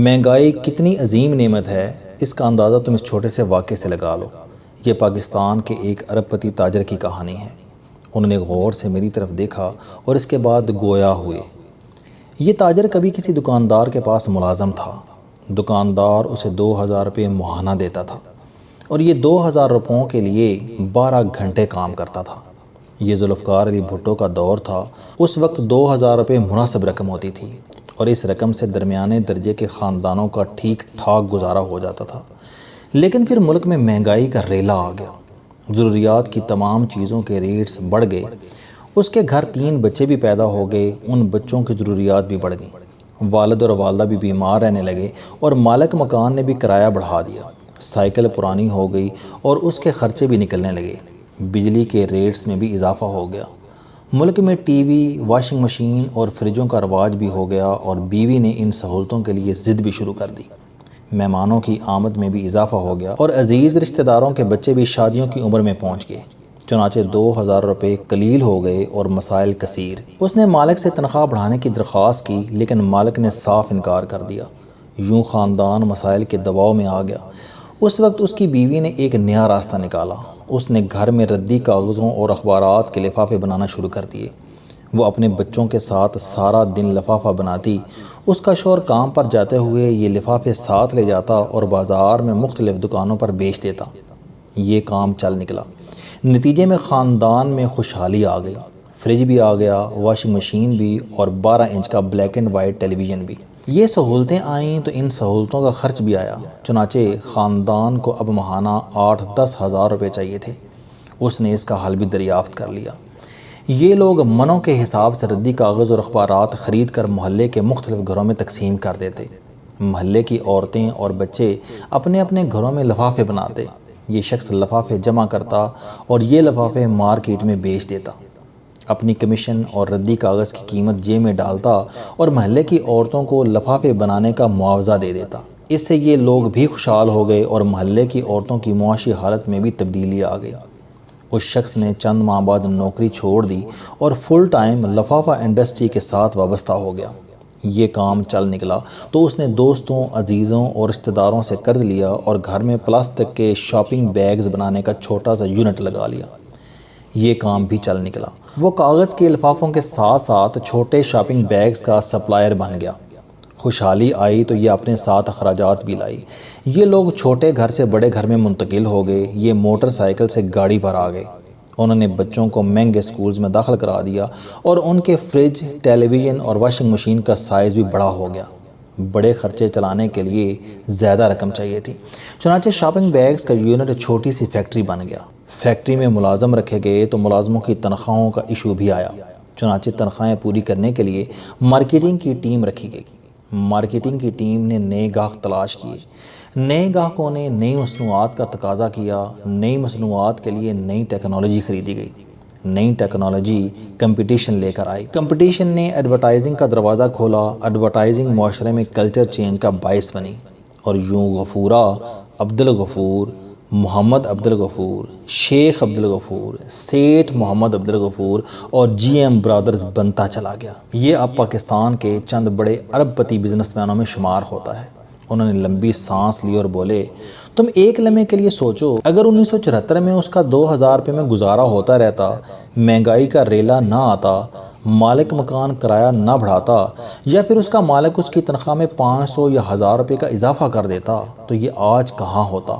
مہنگائی کتنی عظیم نعمت ہے، اس کا اندازہ تم اس چھوٹے سے واقعے سے لگا لو۔ یہ پاکستان کے ایک ارب پتی تاجر کی کہانی ہے۔ انہوں نے غور سے میری طرف دیکھا اور اس کے بعد گویا ہوئے۔ یہ تاجر کبھی کسی دکاندار کے پاس ملازم تھا۔ دکاندار اسے 2000 روپے ماہانہ دیتا تھا اور یہ 2000 روپوں کے لیے 12 گھنٹے کام کرتا تھا۔ یہ ذوالفقار علی بھٹو کا دور تھا۔ اس وقت 2000 روپے مناسب رقم ہوتی تھی اور اس رقم سے درمیانے درجے کے خاندانوں کا ٹھیک ٹھاک گزارا ہو جاتا تھا۔ لیکن پھر ملک میں مہنگائی کا ریلا آ گیا۔ ضروریات کی تمام چیزوں کے ریٹس بڑھ گئے۔ اس کے گھر 3 بچے بھی پیدا ہو گئے، ان بچوں کی ضروریات بھی بڑھ گئیں۔ والد اور والدہ بھی بیمار رہنے لگے اور مالک مکان نے بھی کرایہ بڑھا دیا۔ سائیکل پرانی ہو گئی اور اس کے خرچے بھی نکلنے لگے۔ بجلی کے ریٹس میں بھی اضافہ ہو گیا۔ ملک میں ٹی وی، واشنگ مشین اور فریجوں کا رواج بھی ہو گیا اور بیوی نے ان سہولتوں کے لیے ضد بھی شروع کر دی۔ مہمانوں کی آمد میں بھی اضافہ ہو گیا اور عزیز رشتہ داروں کے بچے بھی شادیوں کی عمر میں پہنچ گئے۔ چنانچہ 2000 روپے قلیل ہو گئے اور مسائل کثیر۔ اس نے مالک سے تنخواہ بڑھانے کی درخواست کی لیکن مالک نے صاف انکار کر دیا۔ یوں خاندان مسائل کے دباؤ میں آ گیا۔ اس وقت اس کی بیوی نے ایک نیا راستہ نکالا۔ اس نے گھر میں ردی کاغذوں اور اخبارات کے لفافے بنانا شروع کر دیے۔ وہ اپنے بچوں کے ساتھ سارا دن لفافہ بناتی۔ اس کا شوہر کام پر جاتے ہوئے یہ لفافے ساتھ لے جاتا اور بازار میں مختلف دکانوں پر بیچ دیتا۔ یہ کام چل نکلا۔ نتیجے میں خاندان میں خوشحالی آ گئی۔ فریج بھی آ گیا، واشنگ مشین بھی اور 12 انچ کا black and white television بھی۔ یہ سہولتیں آئیں تو ان سہولتوں کا خرچ بھی آیا۔ چنانچہ خاندان کو اب ماہانہ 8-10 ہزار روپے چاہیے تھے۔ اس نے اس کا حل بھی دریافت کر لیا۔ یہ لوگ منوں کے حساب سے ردی کاغذ اور اخبارات خرید کر محلے کے مختلف گھروں میں تقسیم کر دیتے۔ محلے کی عورتیں اور بچے اپنے اپنے گھروں میں لفافے بناتے۔ یہ شخص لفافے جمع کرتا اور یہ لفافے مارکیٹ میں بیچ دیتا۔ اپنی کمیشن اور ردی کاغذ کی قیمت جیب میں ڈالتا اور محلے کی عورتوں کو لفافے بنانے کا معاوضہ دے دیتا۔ اس سے یہ لوگ بھی خوشحال ہو گئے اور محلے کی عورتوں کی معاشی حالت میں بھی تبدیلی آ گئی۔ اس شخص نے چند ماہ بعد نوکری چھوڑ دی اور فل ٹائم لفافہ انڈسٹری کے ساتھ وابستہ ہو گیا۔ یہ کام چل نکلا تو اس نے دوستوں، عزیزوں اور رشتہ داروں سے قرض لیا اور گھر میں پلاسٹک کے شاپنگ بیگز بنانے کا چھوٹا سا یونٹ لگا لیا۔ یہ کام بھی چل نکلا۔ وہ کاغذ کے لفافوں کے ساتھ ساتھ چھوٹے شاپنگ بیگز کا سپلائر بن گیا۔ خوشحالی آئی تو یہ اپنے ساتھ اخراجات بھی لائی۔ یہ لوگ چھوٹے گھر سے بڑے گھر میں منتقل ہو گئے۔ یہ موٹر سائیکل سے گاڑی پر آ گئے۔ انہوں نے بچوں کو مہنگے سکولز میں داخل کرا دیا اور ان کے فریج، ٹیلی ویژن اور واشنگ مشین کا سائز بھی بڑا ہو گیا۔ بڑے خرچے چلانے کے لیے زیادہ رقم چاہیے تھی۔ چنانچہ شاپنگ بیگز کا یونٹ چھوٹی سی فیکٹری بن گیا۔ فیکٹری میں ملازم رکھے گئے تو ملازموں کی تنخواہوں کا ایشو بھی آیا۔ چنانچہ تنخواہیں پوری کرنے کے لیے مارکیٹنگ کی ٹیم رکھی گئی۔ مارکیٹنگ کی ٹیم نے نئے گاہک تلاش کیے۔ نئے گاہکوں نے نئی مصنوعات کا تقاضا کیا۔ نئی مصنوعات کے لیے نئی ٹیکنالوجی خریدی گئی۔ نئی ٹیکنالوجی کمپٹیشن لے کر آئی۔ کمپٹیشن نے ایڈورٹائزنگ کا دروازہ کھولا۔ ایڈورٹائزنگ معاشرے میں کلچر چینج کا باعث بنی اور یوں غفورہ، عبدالغفور، محمد عبدالغفور، شیخ عبدالغفور، سیٹھ محمد عبدالغفور اور جی ایم برادرز بنتا چلا گیا۔ یہ اب پاکستان کے چند بڑے ارب پتی بزنس مینوں میں شمار ہوتا ہے۔ انہوں نے لمبی سانس لی اور بولے، تم ایک لمحے کے لیے سوچو، اگر 1974 میں اس کا 2000 روپے میں گزارا ہوتا رہتا، مہنگائی کا ریلا نہ آتا، مالک مکان کرایہ نہ بڑھاتا یا پھر اس کا مالک اس کی تنخواہ میں 500 یا 1000 روپے کا اضافہ کر دیتا تو یہ آج کہاں ہوتا؟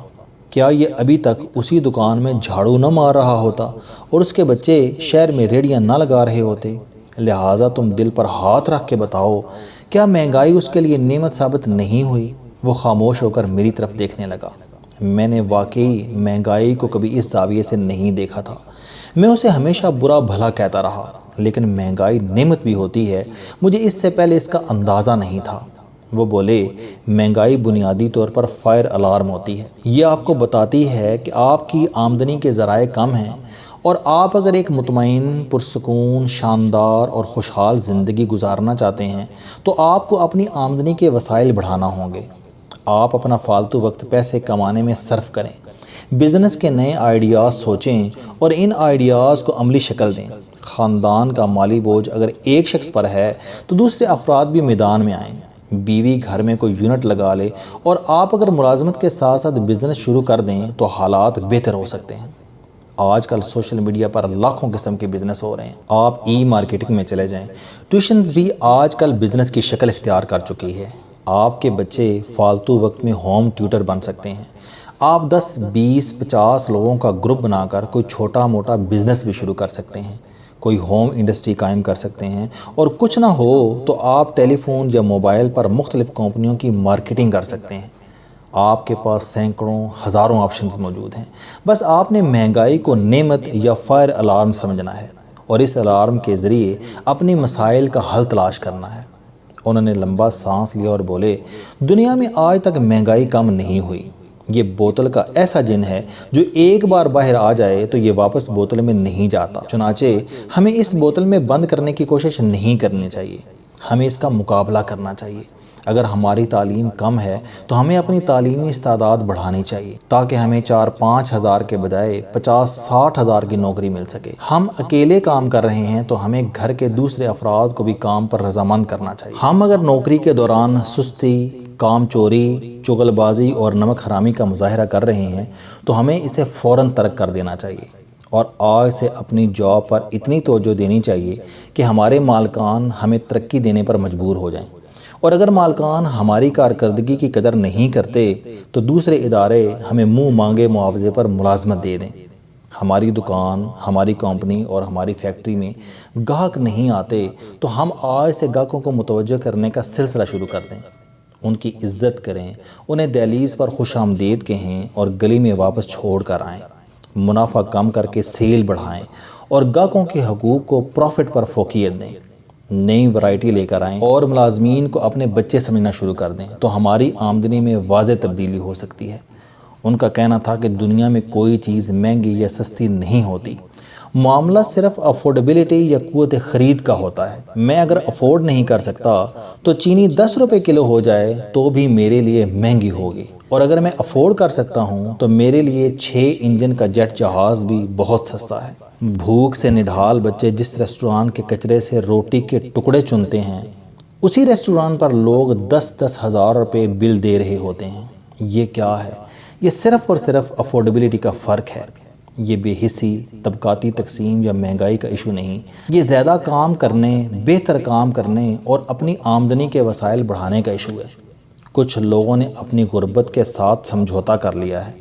کیا یہ ابھی تک اسی دکان میں جھاڑو نہ مار رہا ہوتا اور اس کے بچے شہر میں ریڑیاں نہ لگا رہے ہوتے؟ لہٰذا تم دل پر ہاتھ رکھ کے بتاؤ، کیا مہنگائی اس کے لیے نعمت ثابت نہیں ہوئی؟ وہ خاموش ہو کر میری طرف دیکھنے لگا۔ میں نے واقعی مہنگائی کو کبھی اس زاویے سے نہیں دیکھا تھا۔ میں اسے ہمیشہ برا بھلا کہتا رہا، لیکن مہنگائی نعمت بھی ہوتی ہے، مجھے اس سے پہلے اس کا اندازہ نہیں تھا۔ وہ بولے، مہنگائی بنیادی طور پر فائر الارم ہوتی ہے۔ یہ آپ کو بتاتی ہے کہ آپ کی آمدنی کے ذرائع کم ہیں اور آپ اگر ایک مطمئن، پرسکون، شاندار اور خوشحال زندگی گزارنا چاہتے ہیں تو آپ کو اپنی آمدنی کے وسائل بڑھانا ہوں گے۔ آپ اپنا فالتو وقت پیسے کمانے میں صرف کریں، بزنس کے نئے آئیڈیاز سوچیں اور ان آئیڈیاز کو عملی شکل دیں۔ خاندان کا مالی بوجھ اگر ایک شخص پر ہے تو دوسرے افراد بھی میدان میں آئیں۔ بیوی گھر میں کوئی یونٹ لگا لے اور آپ اگر ملازمت کے ساتھ ساتھ بزنس شروع کر دیں تو حالات بہتر ہو سکتے ہیں۔ آج کل سوشل میڈیا پر لاکھوں قسم کے بزنس ہو رہے ہیں۔ آپ ای مارکیٹنگ میں چلے جائیں، ٹیوشنز بھی آج کل بزنس کی شکل اختیار کر چکی ہے۔ آپ کے بچے فالتو وقت میں ہوم ٹیوٹر بن سکتے ہیں۔ آپ 10، 20، 50 لوگوں کا گروپ بنا کر کوئی چھوٹا موٹا بزنس بھی شروع کر سکتے ہیں، کوئی ہوم انڈسٹری قائم کر سکتے ہیں، اور کچھ نہ ہو تو آپ ٹیلی فون یا موبائل پر مختلف کمپنیوں کی مارکیٹنگ کر سکتے ہیں۔ آپ کے پاس سینکڑوں، ہزاروں آپشنز موجود ہیں، بس آپ نے مہنگائی کو نعمت یا فائر الارم سمجھنا ہے اور اس الارم کے ذریعے اپنی مسائل کا حل تلاش کرنا ہے۔ انہوں نے لمبا سانس لیا اور بولے، دنیا میں آج تک مہنگائی کم نہیں ہوئی۔ یہ بوتل کا ایسا جن ہے جو ایک بار باہر آ جائے تو یہ واپس بوتل میں نہیں جاتا، چنانچہ ہمیں اس بوتل میں بند کرنے کی کوشش نہیں کرنی چاہیے، ہمیں اس کا مقابلہ کرنا چاہیے۔ اگر ہماری تعلیم کم ہے تو ہمیں اپنی تعلیمی استعداد بڑھانی چاہیے تاکہ ہمیں 4-5 ہزار کے بجائے 50-60 ہزار کی نوکری مل سکے۔ ہم اکیلے کام کر رہے ہیں تو ہمیں گھر کے دوسرے افراد کو بھی کام پر رضامند کرنا چاہیے۔ ہم اگر نوکری کے دوران سستی، کام چوری، چغل بازی اور نمک حرامی کا مظاہرہ کر رہے ہیں تو ہمیں اسے فوراً ترک کر دینا چاہیے اور آج سے اپنی جاب پر اتنی توجہ دینی چاہیے کہ ہمارے مالکان ہمیں ترقی دینے پر مجبور ہو جائیں، اور اگر مالکان ہماری کارکردگی کی قدر نہیں کرتے تو دوسرے ادارے ہمیں منہ مانگے معاوضے پر ملازمت دے دیں۔ ہماری دکان، ہماری کمپنی اور ہماری فیکٹری میں گاہک نہیں آتے تو ہم آج سے گاہکوں کو متوجہ کرنے کا سلسلہ شروع کر دیں، ان کی عزت کریں، انہیں دہلیز پر خوش آمدید کہیں اور گلی میں واپس چھوڑ کر آئیں، منافع کم کر کے سیل بڑھائیں اور گاہکوں کے حقوق کو پروفٹ پر فوقیت دیں، نئی ورائٹی لے کر آئیں اور ملازمین کو اپنے بچے سمجھنا شروع کر دیں تو ہماری آمدنی میں واضح تبدیلی ہو سکتی ہے۔ ان کا کہنا تھا کہ دنیا میں کوئی چیز مہنگی یا سستی نہیں ہوتی، معاملہ صرف افورڈیبلٹی یا قوت خرید کا ہوتا ہے۔ میں اگر افورڈ نہیں کر سکتا تو چینی 10 روپے کلو ہو جائے تو بھی میرے لیے مہنگی ہوگی، اور اگر میں افورڈ کر سکتا ہوں تو میرے لیے 6 انجن کا جیٹ جہاز بھی بہت سستا ہے۔ بھوک سے نڈھال بچے جس ریسٹوران کے کچرے سے روٹی کے ٹکڑے چنتے ہیں، اسی ریسٹوران پر لوگ 10-10 ہزار روپے بل دے رہے ہوتے ہیں۔ یہ کیا ہے؟ یہ صرف اور صرف افورڈیبلٹی کا فرق ہے۔ یہ بے حسی، طبقاتی تقسیم یا مہنگائی کا ایشو نہیں، یہ زیادہ کام کرنے، بہتر کام کرنے اور اپنی آمدنی کے وسائل بڑھانے کا ایشو ہے۔ کچھ لوگوں نے اپنی غربت کے ساتھ سمجھوتا کر لیا ہے۔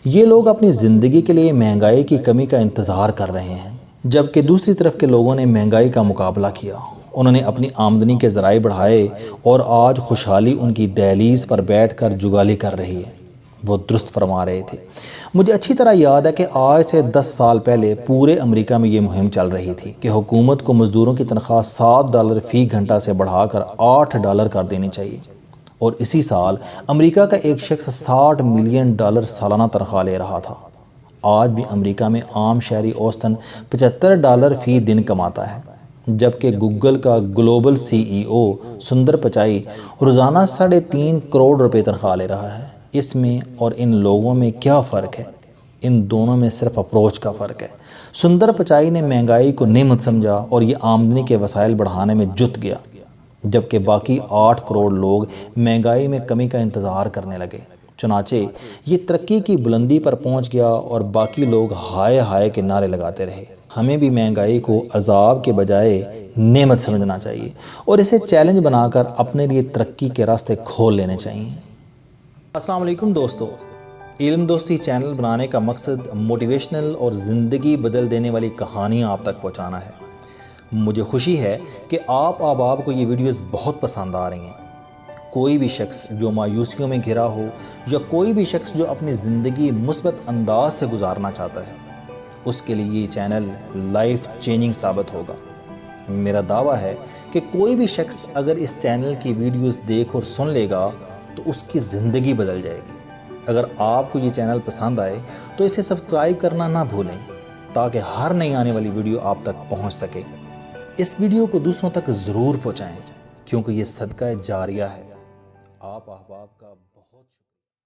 یہ لوگ اپنی زندگی کے لیے مہنگائی کی کمی کا انتظار کر رہے ہیں، جبکہ دوسری طرف کے لوگوں نے مہنگائی کا مقابلہ کیا، انہوں نے اپنی آمدنی کے ذرائع بڑھائے اور آج خوشحالی ان کی دہلیز پر بیٹھ کر جگالی کر رہی ہے۔ وہ درست فرما رہے تھے۔ مجھے اچھی طرح یاد ہے کہ آج سے 10 سال پہلے پورے امریکہ میں یہ مہم چل رہی تھی کہ حکومت کو مزدوروں کی تنخواہ $7 فی گھنٹہ سے بڑھا کر $8 کر دینی چاہیے، اور اسی سال امریکہ کا ایک شخص $60 ملین سالانہ تنخواہ لے رہا تھا۔ آج بھی امریکہ میں عام شہری اوسطاً $75 فی دن کماتا ہے، جبکہ گوگل کا گلوبل CEO سندر پچائی روزانہ 3.5 کروڑ روپے تنخواہ لے رہا ہے۔ اس میں اور ان لوگوں میں کیا فرق ہے؟ ان دونوں میں صرف اپروچ کا فرق ہے۔ سندر پچائی نے مہنگائی کو نعمت سمجھا اور یہ آمدنی کے وسائل بڑھانے میں جت گیا، جبکہ باقی 8 کروڑ لوگ مہنگائی میں کمی کا انتظار کرنے لگے۔ چنانچہ یہ ترقی کی بلندی پر پہنچ گیا اور باقی لوگ ہائے ہائے کے نعرے لگاتے رہے۔ ہمیں بھی مہنگائی کو عذاب کے بجائے نعمت سمجھنا چاہیے اور اسے چیلنج بنا کر اپنے لیے ترقی کے راستے کھول لینے چاہیے۔ السلام علیکم دوستو، علم دوستی چینل بنانے کا مقصد موٹیویشنل اور زندگی بدل دینے والی کہانیاں آپ تک پہنچانا ہے۔ مجھے خوشی ہے کہ آپ احباب کو یہ ویڈیوز بہت پسند آ رہی ہیں۔ کوئی بھی شخص جو مایوسیوں میں گھرا ہو یا کوئی بھی شخص جو اپنی زندگی مثبت انداز سے گزارنا چاہتا ہے، اس کے لیے یہ چینل لائف چینجنگ ثابت ہوگا۔ میرا دعویٰ ہے کہ کوئی بھی شخص اگر اس چینل کی ویڈیوز دیکھ اور سن لے گا تو اس کی زندگی بدل جائے گی۔ اگر آپ کو یہ چینل پسند آئے تو اسے سبسکرائب کرنا نہ بھولیں تاکہ ہر نئی آنے والی ویڈیو آپ تک پہنچ سکے۔ اس ویڈیو کو دوسروں تک ضرور پہنچائیں کیونکہ یہ صدقہ جاریہ ہے۔ آپ احباب کا